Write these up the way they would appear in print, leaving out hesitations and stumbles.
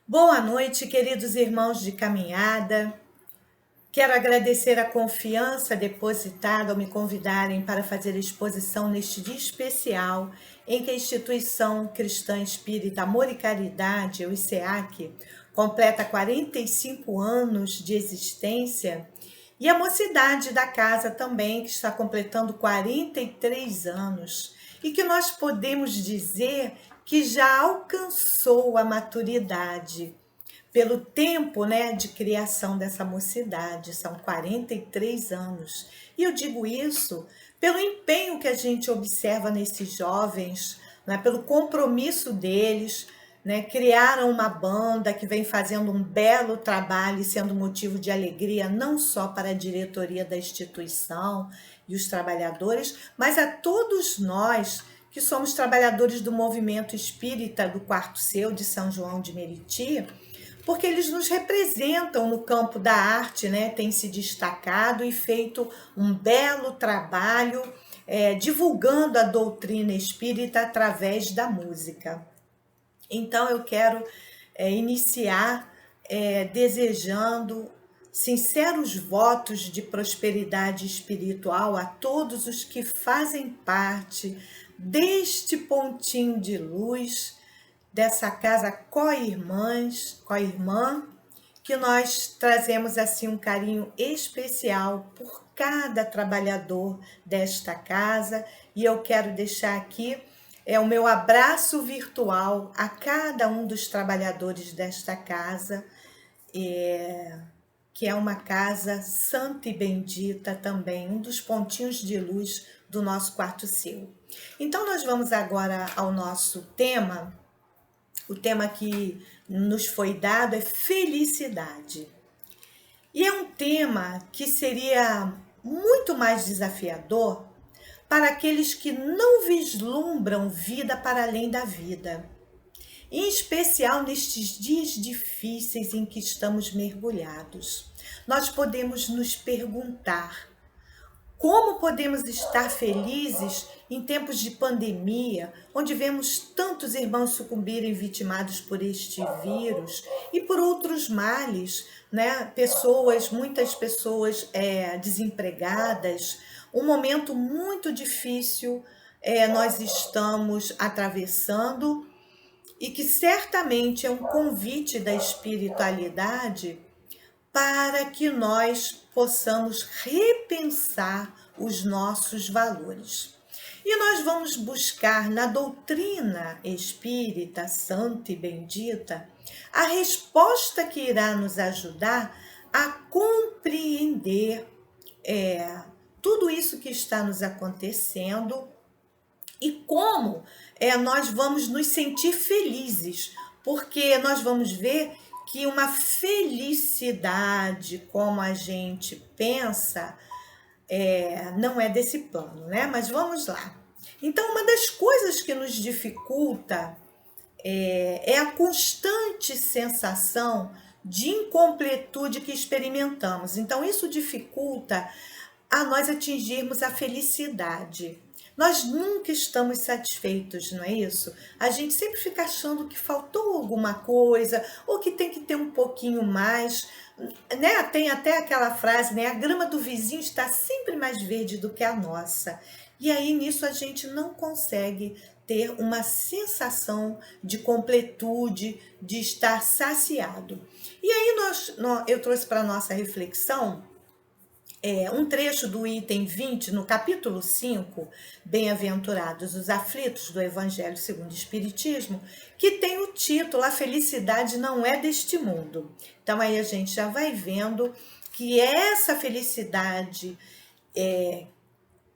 Boa noite, queridos irmãos de caminhada. Quero agradecer a confiança depositada ao me convidarem para fazer a exposição neste dia especial em que a Instituição Cristã Espírita Amor e Caridade, o ICEAC, completa 45 anos de existência e a Mocidade da Casa também, que está completando 43 anos e que nós podemos dizer que já alcançou a maturidade pelo tempo, né, de criação dessa mocidade, são 43 anos. E eu digo isso pelo empenho que a gente observa nesses jovens, né, pelo compromisso deles, né, criaram uma banda que vem fazendo um belo trabalho e sendo motivo de alegria não só para a diretoria da instituição e os trabalhadores, mas a todos nós que somos trabalhadores do movimento espírita do Quarto Seu de São João de Meriti, porque eles nos representam no campo da arte, né? Tem se destacado e feito um belo trabalho divulgando a doutrina espírita através da música. Então eu quero iniciar desejando sinceros votos de prosperidade espiritual a todos os que fazem parte deste pontinho de luz dessa casa co-irmã, que nós trazemos assim um carinho especial por cada trabalhador desta casa, e eu quero deixar aqui o meu abraço virtual a cada um dos trabalhadores desta casa, que é uma casa santa e bendita também, um dos pontinhos de luz do nosso quarto seu. Então nós vamos agora ao nosso tema. O tema que nos foi dado é felicidade. E é um tema que seria muito mais desafiador para aqueles que não vislumbram vida para além da vida. Em especial nestes dias difíceis em que estamos mergulhados. Nós podemos nos perguntar: como podemos estar felizes em tempos de pandemia, onde vemos tantos irmãos sucumbirem vitimados por este vírus e por outros males, né? Muitas pessoas desempregadas, um momento muito difícil nós estamos atravessando e que certamente é um convite da espiritualidade para que nós possamos repensar os nossos valores. E nós vamos buscar na doutrina espírita, santa e bendita, a resposta que irá nos ajudar a compreender tudo isso que está nos acontecendo e como nós vamos nos sentir felizes, porque nós vamos ver que uma felicidade como a gente pensa não é desse plano, né? Mas vamos lá. Então, uma das coisas que nos dificulta é a constante sensação de incompletude que experimentamos. Então, isso dificulta a nós atingirmos a felicidade. Nós nunca estamos satisfeitos, não é isso? A gente sempre fica achando que faltou alguma coisa, ou que tem que ter um pouquinho mais, né? Tem até aquela frase, né? A grama do vizinho está sempre mais verde do que a nossa. E aí nisso a gente não consegue ter uma sensação de completude, de estar saciado. E aí eu trouxe para a nossa reflexão um trecho do item 20, no capítulo 5, Bem-aventurados os aflitos do Evangelho segundo o Espiritismo, que tem o título A Felicidade Não É Deste Mundo. Então aí a gente já vai vendo que essa felicidade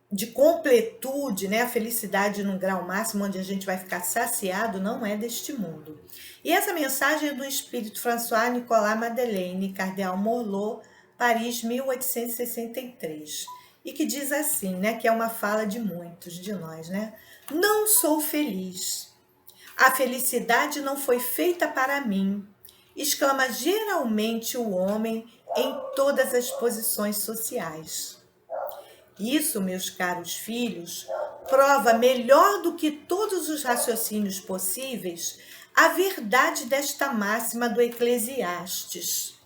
de completude, né, a felicidade num grau máximo, onde a gente vai ficar saciado, não é deste mundo. E essa mensagem é do Espírito François Nicolas Madeleine, Cardeal Morlot, Paris, 1863, e que diz assim, né, que é uma fala de muitos de nós, né? Não sou feliz. A felicidade não foi feita para mim, exclama geralmente o homem em todas as posições sociais. Isso, meus caros filhos, prova melhor do que todos os raciocínios possíveis a verdade desta máxima do Eclesiastes: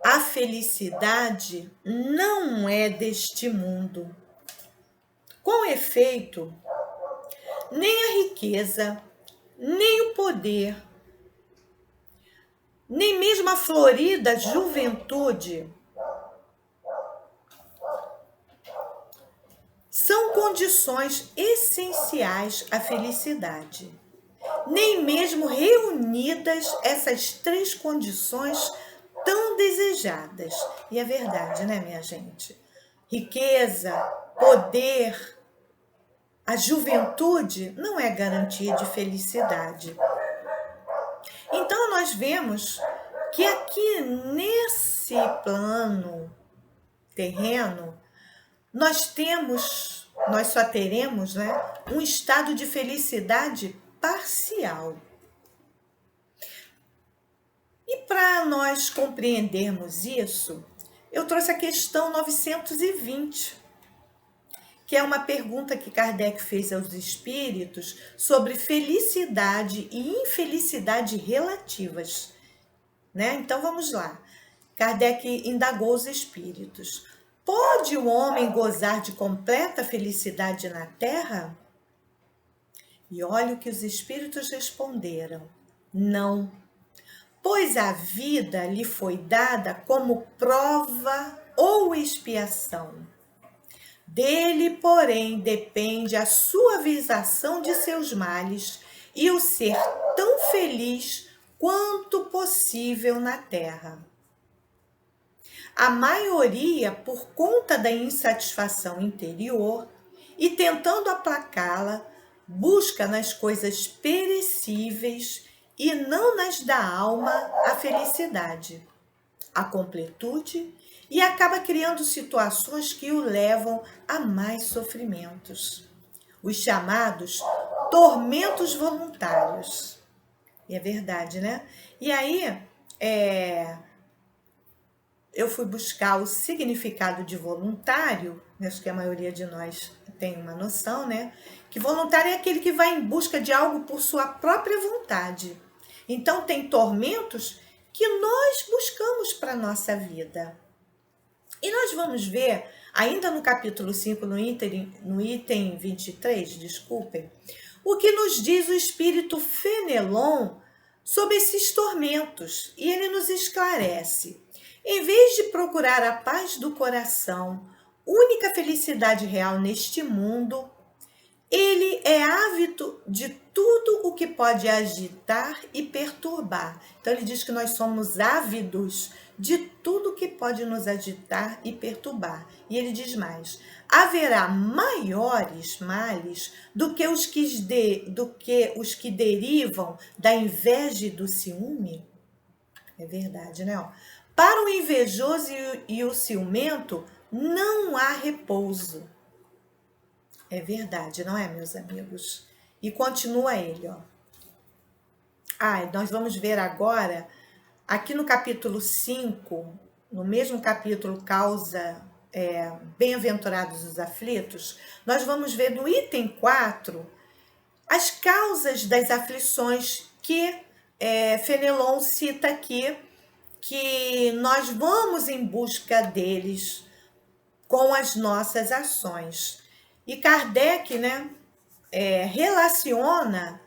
a felicidade não é deste mundo. Com efeito, nem a riqueza, nem o poder, nem mesmo a florida juventude são condições essenciais à felicidade. Nem mesmo reunidas essas três condições tão desejadas. E é verdade, né, minha gente? Riqueza, poder, a juventude não é garantia de felicidade. Então, nós vemos que aqui nesse plano terreno, nós só teremos, né, um estado de felicidade parcial. E para nós compreendermos isso, eu trouxe a questão 920, que é uma pergunta que Kardec fez aos espíritos sobre felicidade e infelicidade relativas, né? Então vamos lá. Kardec indagou os espíritos: pode o homem gozar de completa felicidade na Terra? E olha o que os espíritos responderam: não, pois a vida lhe foi dada como prova ou expiação. Dele, porém, depende a suavização de seus males e o ser tão feliz quanto possível na Terra. A maioria, por conta da insatisfação interior e tentando aplacá-la, busca nas coisas perecíveis e não nas da alma a felicidade, a completude, e acaba criando situações que o levam a mais sofrimentos, os chamados tormentos voluntários. E é verdade, né? E aí, eu fui buscar o significado de voluntário, acho que a maioria de nós tem uma noção, né? Que voluntário é aquele que vai em busca de algo por sua própria vontade. Então, tem tormentos que nós buscamos para a nossa vida. E nós vamos ver, ainda no capítulo 5, no item 23, desculpem, o que nos diz o espírito Fenelon sobre esses tormentos. E ele nos esclarece: em vez de procurar a paz do coração, única felicidade real neste mundo, ele é ávido de tudo o que pode agitar e perturbar. Então, ele diz que nós somos ávidos de tudo que pode nos agitar e perturbar. E ele diz mais: haverá maiores males do que os que derivam da inveja e do ciúme? É verdade, né? Para o invejoso e o ciumento, não há repouso. É verdade, não é, meus amigos? E continua ele, ó. Nós vamos ver agora, aqui no capítulo 5, no mesmo capítulo Bem-aventurados os aflitos, nós vamos ver no item 4 as causas das aflições que Fenelon cita aqui, que nós vamos em busca deles com as nossas ações. E Kardec, né, relaciona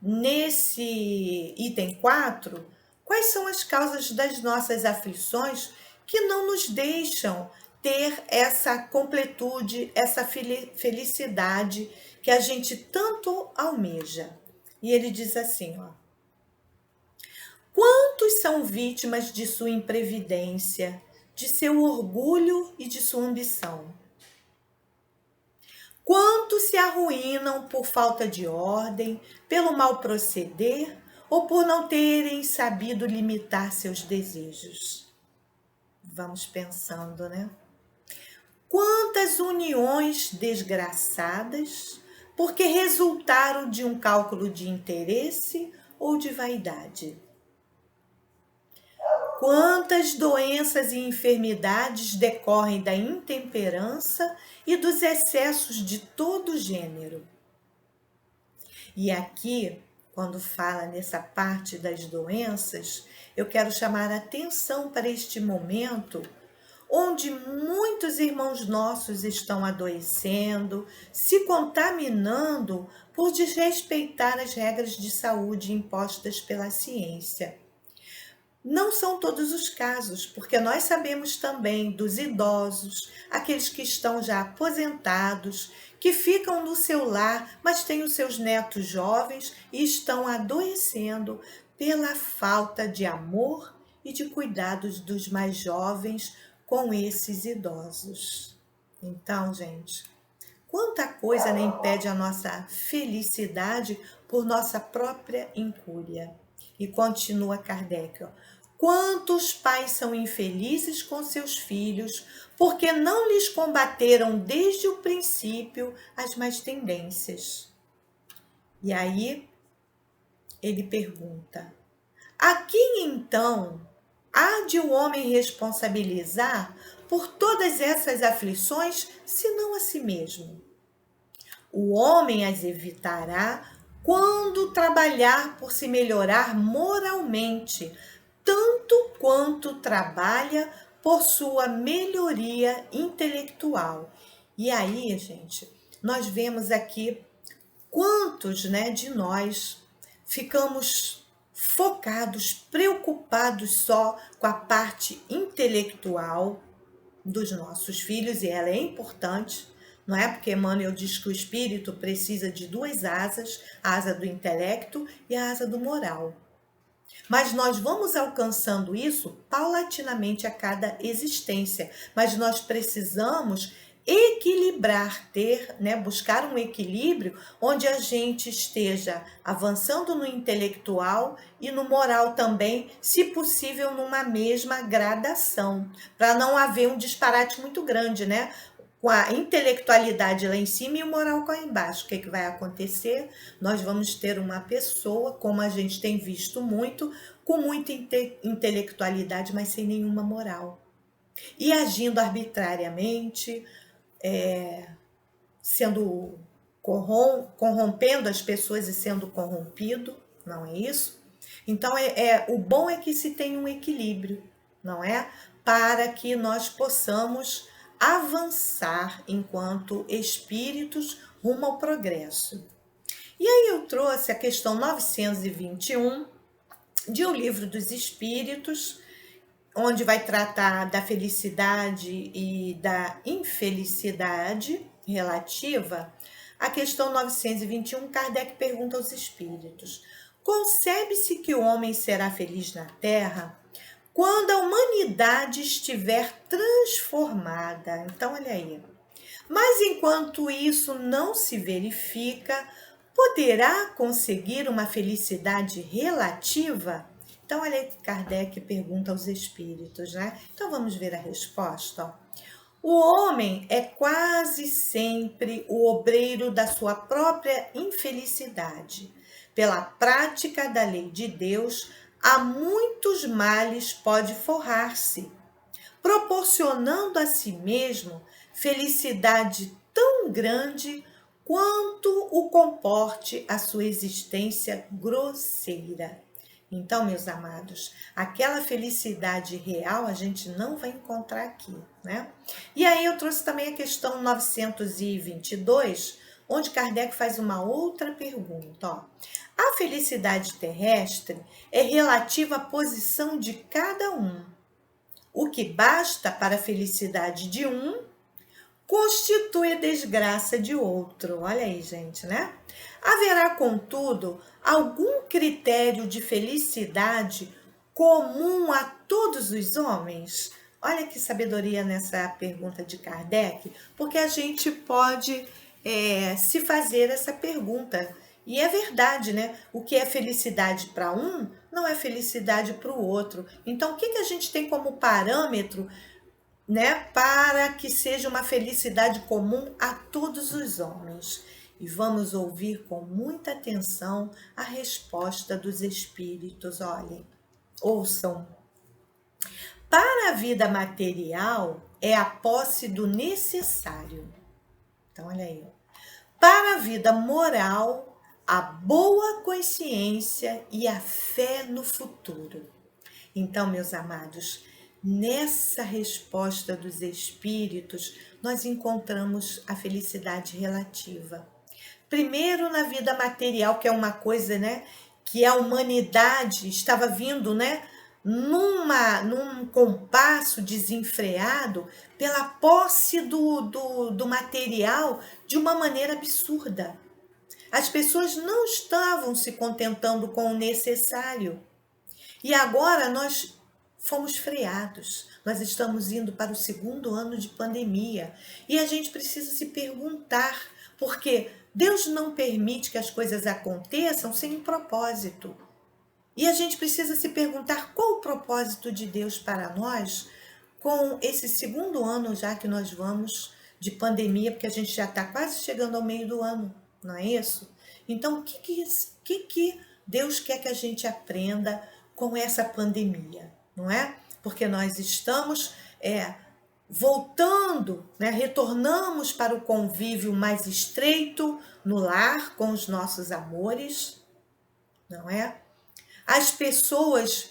nesse item 4 quais são as causas das nossas aflições que não nos deixam ter essa completude, essa felicidade que a gente tanto almeja. E ele diz assim, ó: quantos são vítimas de sua imprevidência, de seu orgulho e de sua ambição? Quantos se arruinam por falta de ordem, pelo mal proceder ou por não terem sabido limitar seus desejos? Vamos pensando, né? Quantas uniões desgraçadas porque resultaram de um cálculo de interesse ou de vaidade? Quantas doenças e enfermidades decorrem da intemperança e dos excessos de todo gênero? E aqui, quando fala nessa parte das doenças, eu quero chamar a atenção para este momento onde muitos irmãos nossos estão adoecendo, se contaminando por desrespeitar as regras de saúde impostas pela ciência. Não são todos os casos, porque nós sabemos também dos idosos, aqueles que estão já aposentados, que ficam no seu lar, mas têm os seus netos jovens e estão adoecendo pela falta de amor e de cuidados dos mais jovens com esses idosos. Então, gente, quanta coisa né, impede a nossa felicidade por nossa própria incúria. E continua Kardec, ó, quantos pais são infelizes com seus filhos porque não lhes combateram desde o princípio as más tendências. E aí ele pergunta, a quem então há de o homem responsabilizar por todas essas aflições, senão a si mesmo? O homem as evitará quando trabalhar por se melhorar moralmente, tanto quanto trabalha por sua melhoria intelectual. E aí, gente, nós vemos aqui quantos, né, de nós ficamos focados, preocupados só com a parte intelectual dos nossos filhos, e ela é importante, não é? Porque Emmanuel diz que o espírito precisa de duas asas, a asa do intelecto e a asa do moral. Mas nós vamos alcançando isso paulatinamente a cada existência. Mas nós precisamos equilibrar, ter, né, buscar um equilíbrio onde a gente esteja avançando no intelectual e no moral também, se possível, numa mesma gradação, para não haver um disparate muito grande, né? Com a intelectualidade lá em cima e o moral cá embaixo. O que vai acontecer? Nós vamos ter uma pessoa, como a gente tem visto muito, com muita intelectualidade, mas sem nenhuma moral. E agindo arbitrariamente, sendo corrompendo as pessoas e sendo corrompido, não é isso? Então, o bom é que se tenha um equilíbrio, não é? Para que nós possamos avançar enquanto espíritos rumo ao progresso. E aí eu trouxe a questão 921 de O Livro dos Espíritos, onde vai tratar da felicidade e da infelicidade relativa. A questão 921, Kardec pergunta aos espíritos: concebe-se que o homem será feliz na Terra quando a humanidade estiver transformada? Então, olha aí. Mas enquanto isso não se verifica, poderá conseguir uma felicidade relativa? Então, olha aí que Kardec pergunta aos espíritos, né? Então, vamos ver a resposta. Ó. O homem é quase sempre o obreiro da sua própria infelicidade. Pela prática da lei de Deus, a muitos males pode forrar-se, proporcionando a si mesmo felicidade tão grande quanto o comporte a sua existência grosseira. Então, meus amados, aquela felicidade real a gente não vai encontrar aqui, né? E aí eu trouxe também a questão 922, onde Kardec faz uma outra pergunta. Ó. A felicidade terrestre é relativa à posição de cada um. O que basta para a felicidade de um constitui a desgraça de outro. Olha aí, gente, né? Haverá, contudo, algum critério de felicidade comum a todos os homens? Olha que sabedoria nessa pergunta de Kardec, porque a gente pode se fazer essa pergunta. E é verdade, né? O que é felicidade para um não é felicidade para o outro. Então, o que a gente tem como parâmetro, né, para que seja uma felicidade comum a todos os homens? E vamos ouvir com muita atenção a resposta dos espíritos. Olhem, ouçam. Para a vida material é a posse do necessário. Então, olha aí. Para a vida moral, a boa consciência e a fé no futuro. Então, meus amados, nessa resposta dos espíritos, nós encontramos a felicidade relativa. Primeiro na vida material, que é uma coisa, né, que a humanidade estava vindo, né, num compasso desenfreado pela posse do material de uma maneira absurda. As pessoas não estavam se contentando com o necessário. E agora nós fomos freados. Nós estamos indo para o segundo ano de pandemia. E a gente precisa se perguntar, porque Deus não permite que as coisas aconteçam sem um propósito. E a gente precisa se perguntar qual o propósito de Deus para nós com esse segundo ano já que nós vamos de pandemia, porque a gente já está quase chegando ao meio do ano, não é isso? Então, o que Deus quer que a gente aprenda com essa pandemia, não é? Porque nós estamos voltando, né? Retornamos para o convívio mais estreito no lar com os nossos amores, não é? As pessoas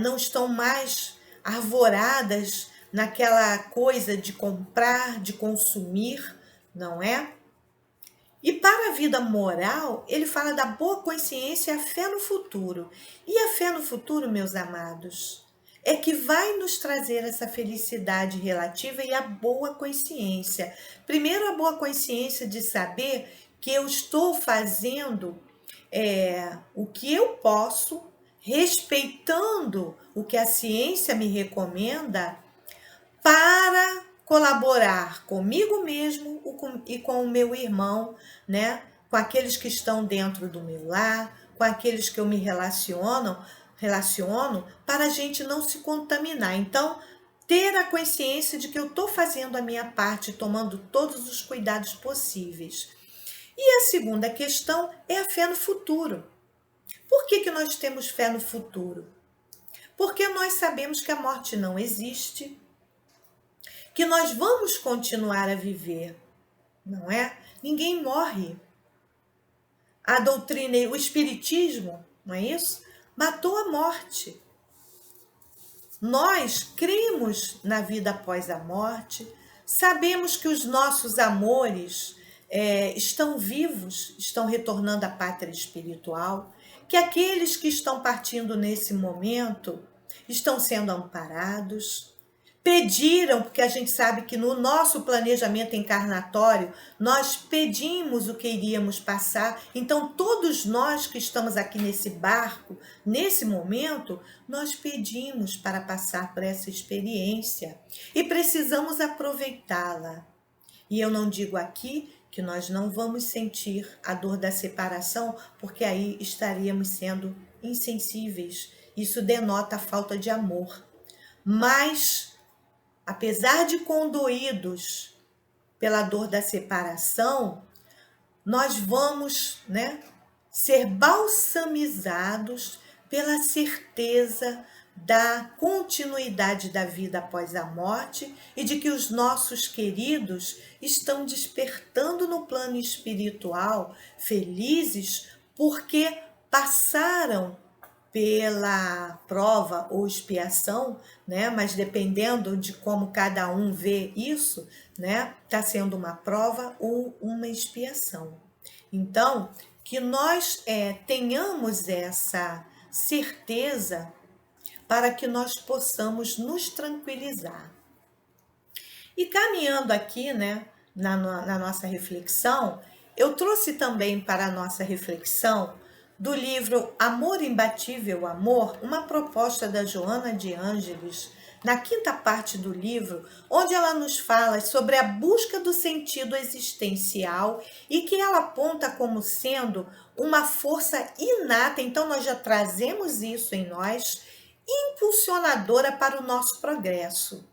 não estão mais arvoradas naquela coisa de comprar, de consumir, não é? E para a vida moral, ele fala da boa consciência e a fé no futuro. E a fé no futuro, meus amados, é que vai nos trazer essa felicidade relativa e a boa consciência. Primeiro, a boa consciência de saber que eu estou fazendo o que eu posso, respeitando o que a ciência me recomenda, para colaborar comigo mesmo e com o meu irmão, né? Com aqueles que estão dentro do meu lar, com aqueles que eu me relaciono, para a gente não se contaminar. Então, ter a consciência de que eu estou fazendo a minha parte, tomando todos os cuidados possíveis. E a segunda questão é a fé no futuro. Por que nós temos fé no futuro? Porque nós sabemos que a morte não existe, que nós vamos continuar a viver, não é? Ninguém morre. A doutrina, o espiritismo, não é isso? Matou a morte. Nós cremos na vida após a morte, sabemos que os nossos amores estão vivos, estão retornando à pátria espiritual, que aqueles que estão partindo nesse momento estão sendo amparados. Pediram, porque a gente sabe que no nosso planejamento encarnatório, nós pedimos o que iríamos passar. Então, todos nós que estamos aqui nesse barco, nesse momento, nós pedimos para passar por essa experiência e precisamos aproveitá-la. E eu não digo aqui que nós não vamos sentir a dor da separação, porque aí estaríamos sendo insensíveis. Isso denota a falta de amor. Mas apesar de condoídos pela dor da separação, nós vamos, né, ser balsamizados pela certeza da continuidade da vida após a morte e de que os nossos queridos estão despertando no plano espiritual, felizes porque passaram pela prova ou expiação, né? Mas dependendo de como cada um vê isso, né? Está sendo uma prova ou uma expiação. Então, que nós tenhamos essa certeza para que nós possamos nos tranquilizar. E caminhando aqui, né? Na nossa reflexão, eu trouxe também para a nossa reflexão do livro Amor Imbatível Amor, uma proposta da Joana de Ângeles, na quinta parte do livro, onde ela nos fala sobre a busca do sentido existencial e que ela aponta como sendo uma força inata, então nós já trazemos isso em nós, impulsionadora para o nosso progresso.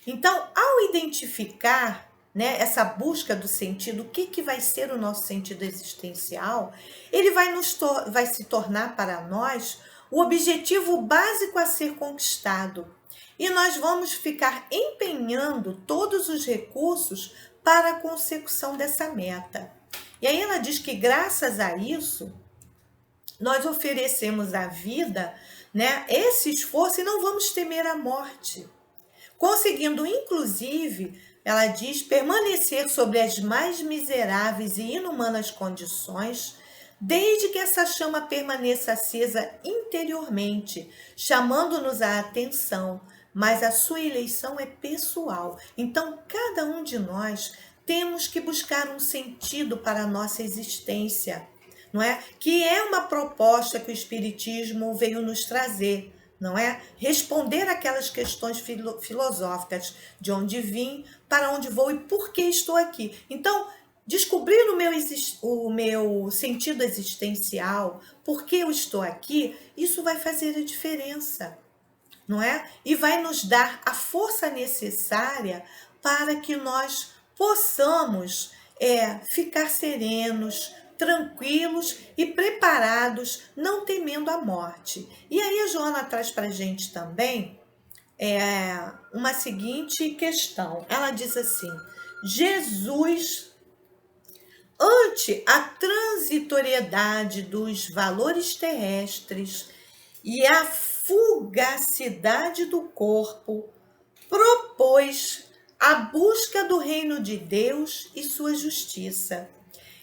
Então, ao identificar, né, essa busca do sentido, o que vai ser o nosso sentido existencial, ele vai se tornar para nós o objetivo básico a ser conquistado. E nós vamos ficar empenhando todos os recursos para a consecução dessa meta. E aí ela diz que graças a isso, nós oferecemos a vida, né, esse esforço e não vamos temer a morte. Conseguindo, inclusive, ela diz, permanecer sobre as mais miseráveis e inumanas condições, desde que essa chama permaneça acesa interiormente, chamando-nos a atenção, mas a sua eleição é pessoal. Então, cada um de nós temos que buscar um sentido para a nossa existência, não é? Que é uma proposta que o Espiritismo veio nos trazer, não é? Responder aquelas questões filosóficas, de onde vim, para onde vou e por que estou aqui. Então, descobrir o meu sentido existencial, por que eu estou aqui, isso vai fazer a diferença, não é? E vai nos dar a força necessária para que nós possamos ficar serenos, tranquilos e preparados, não temendo a morte. E aí a Joana traz para a gente também uma seguinte questão. Ela diz assim: Jesus, ante a transitoriedade dos valores terrestres e a fugacidade do corpo, propôs a busca do reino de Deus e sua justiça,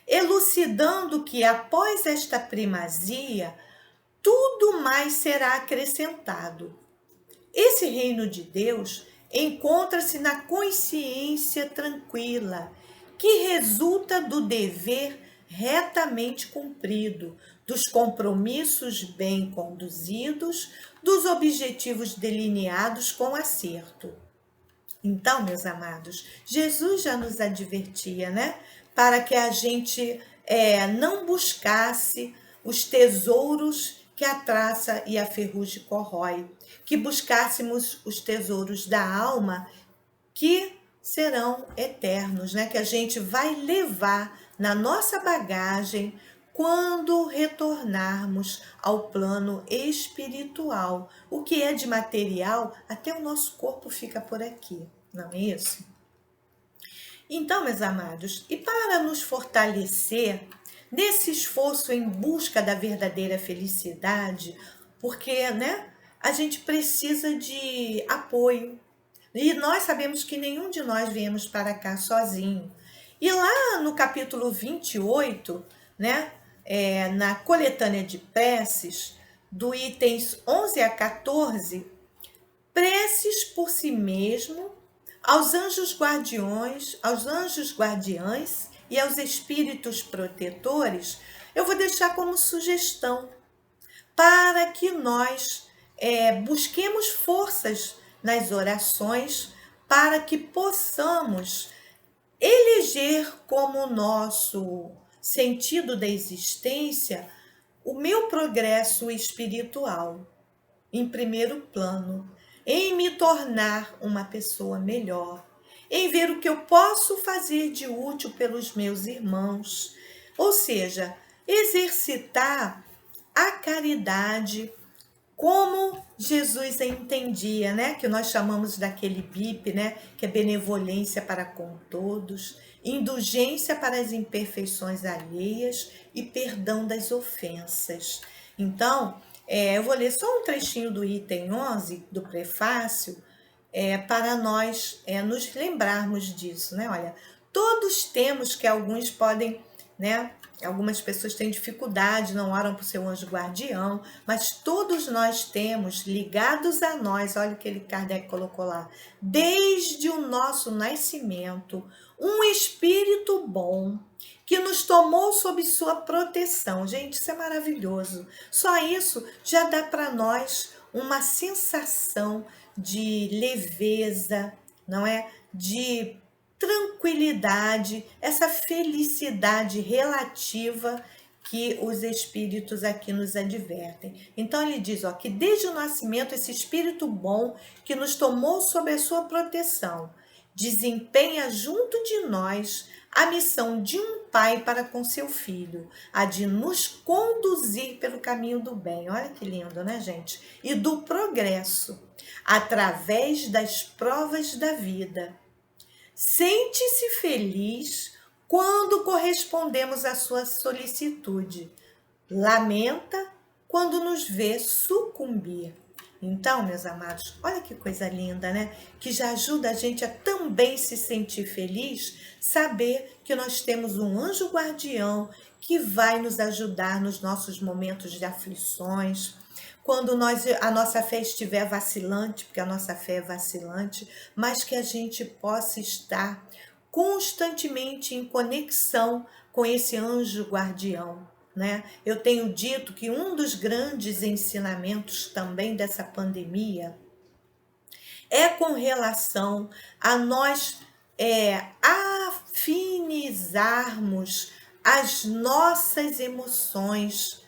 elucidando que após esta primazia, tudo mais será acrescentado. Esse reino de Deus encontra-se na consciência tranquila, que resulta do dever retamente cumprido, dos compromissos bem conduzidos, dos objetivos delineados com acerto. Então, meus amados, Jesus já nos advertia, né? Para que a gente não buscasse os tesouros que a traça e a ferrugem corrói, que buscássemos os tesouros da alma que serão eternos, né? Que a gente vai levar na nossa bagagem quando retornarmos ao plano espiritual. O que é de material, até o nosso corpo fica por aqui, não é isso? Então, meus amados, e para nos fortalecer nesse esforço em busca da verdadeira felicidade, porque, né, a gente precisa de apoio. E nós sabemos que nenhum de nós viemos para cá sozinho. E lá no capítulo 28, né, na coletânea de preces, do itens 11 a 14, preces por si mesmo, aos anjos guardiães e aos espíritos protetores, eu vou deixar como sugestão para que nós busquemos forças nas orações para que possamos eleger como nosso sentido da existência o meu progresso espiritual, em primeiro plano, em me tornar uma pessoa melhor, em ver o que eu posso fazer de útil pelos meus irmãos, ou seja, exercitar a caridade como Jesus entendia, né? Que nós chamamos daquele BIP, né? Que é benevolência para com todos, indulgência para as imperfeições alheias e perdão das ofensas. Então, eu vou ler só um trechinho do item 11 do prefácio, para nós nos lembrarmos disso, né? Olha, todos temos que alguns podem, né? Algumas pessoas têm dificuldade, não oram para o seu anjo guardião, mas todos nós temos ligados a nós, olha o que Kardec colocou lá, desde o nosso nascimento, um espírito bom que nos tomou sob sua proteção. Gente, isso é maravilhoso. Só isso já dá para nós uma sensação de leveza, não é? De tranquilidade, essa felicidade relativa que os espíritos aqui nos advertem. Então ele diz, ó, que desde o nascimento esse espírito bom que nos tomou sob a sua proteção desempenha junto de nós a missão de um pai para com seu filho, a de nos conduzir pelo caminho do bem. Olha que lindo, né, gente? E do progresso, através das provas da vida. Sente-se feliz quando correspondemos à sua solicitude. Lamenta quando nos vê sucumbir. Então, meus amados, olha que coisa linda, né? Que já ajuda a gente a também se sentir feliz, saber que nós temos um anjo guardião que vai nos ajudar nos nossos momentos de aflições, quando a nossa fé estiver vacilante, porque a nossa fé é vacilante, mas que a gente possa estar constantemente em conexão com esse anjo guardião, né? Eu tenho dito que um dos grandes ensinamentos também dessa pandemia é com relação a nós afinizarmos as nossas emoções,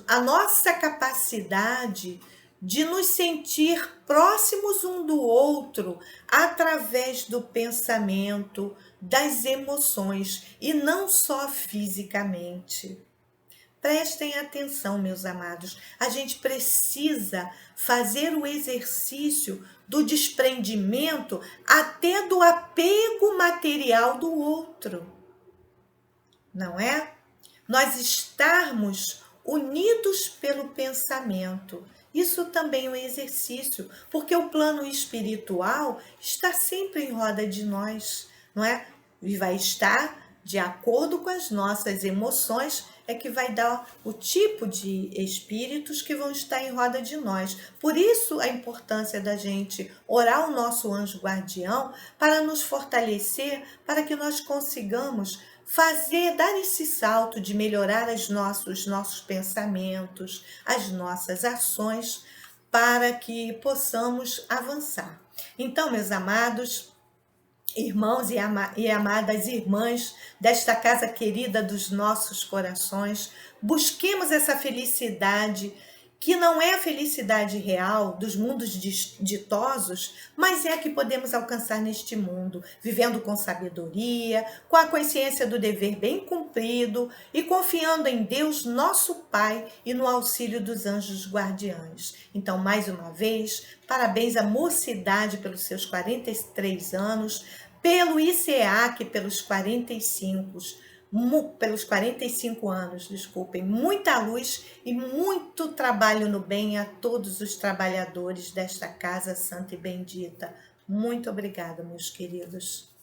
a nossa capacidade de nos sentir próximos um do outro através do pensamento, das emoções e não só fisicamente. Prestem atenção, meus amados. A gente precisa fazer o exercício do desprendimento até do apego material do outro, não é? Nós estarmos unidos pelo pensamento. Isso também é um exercício, porque o plano espiritual está sempre em roda de nós, não é? E vai estar de acordo com as nossas emoções, é que vai dar o tipo de espíritos que vão estar em roda de nós. Por isso a importância da gente orar o nosso anjo guardião para nos fortalecer, para que nós consigamos dar esse salto de melhorar os nossos pensamentos, as nossas ações, para que possamos avançar. Então, meus amados irmãos e amadas irmãs desta casa querida dos nossos corações, busquemos essa felicidade que não é a felicidade real dos mundos ditosos, mas é a que podemos alcançar neste mundo, vivendo com sabedoria, com a consciência do dever bem cumprido e confiando em Deus, nosso Pai, e no auxílio dos anjos guardiães. Então, mais uma vez, parabéns à mocidade pelos seus 43 anos, pelo ICEAC pelos 45 anos, desculpem, muita luz e muito trabalho no bem a todos os trabalhadores desta casa santa e bendita. Muito obrigada, meus queridos.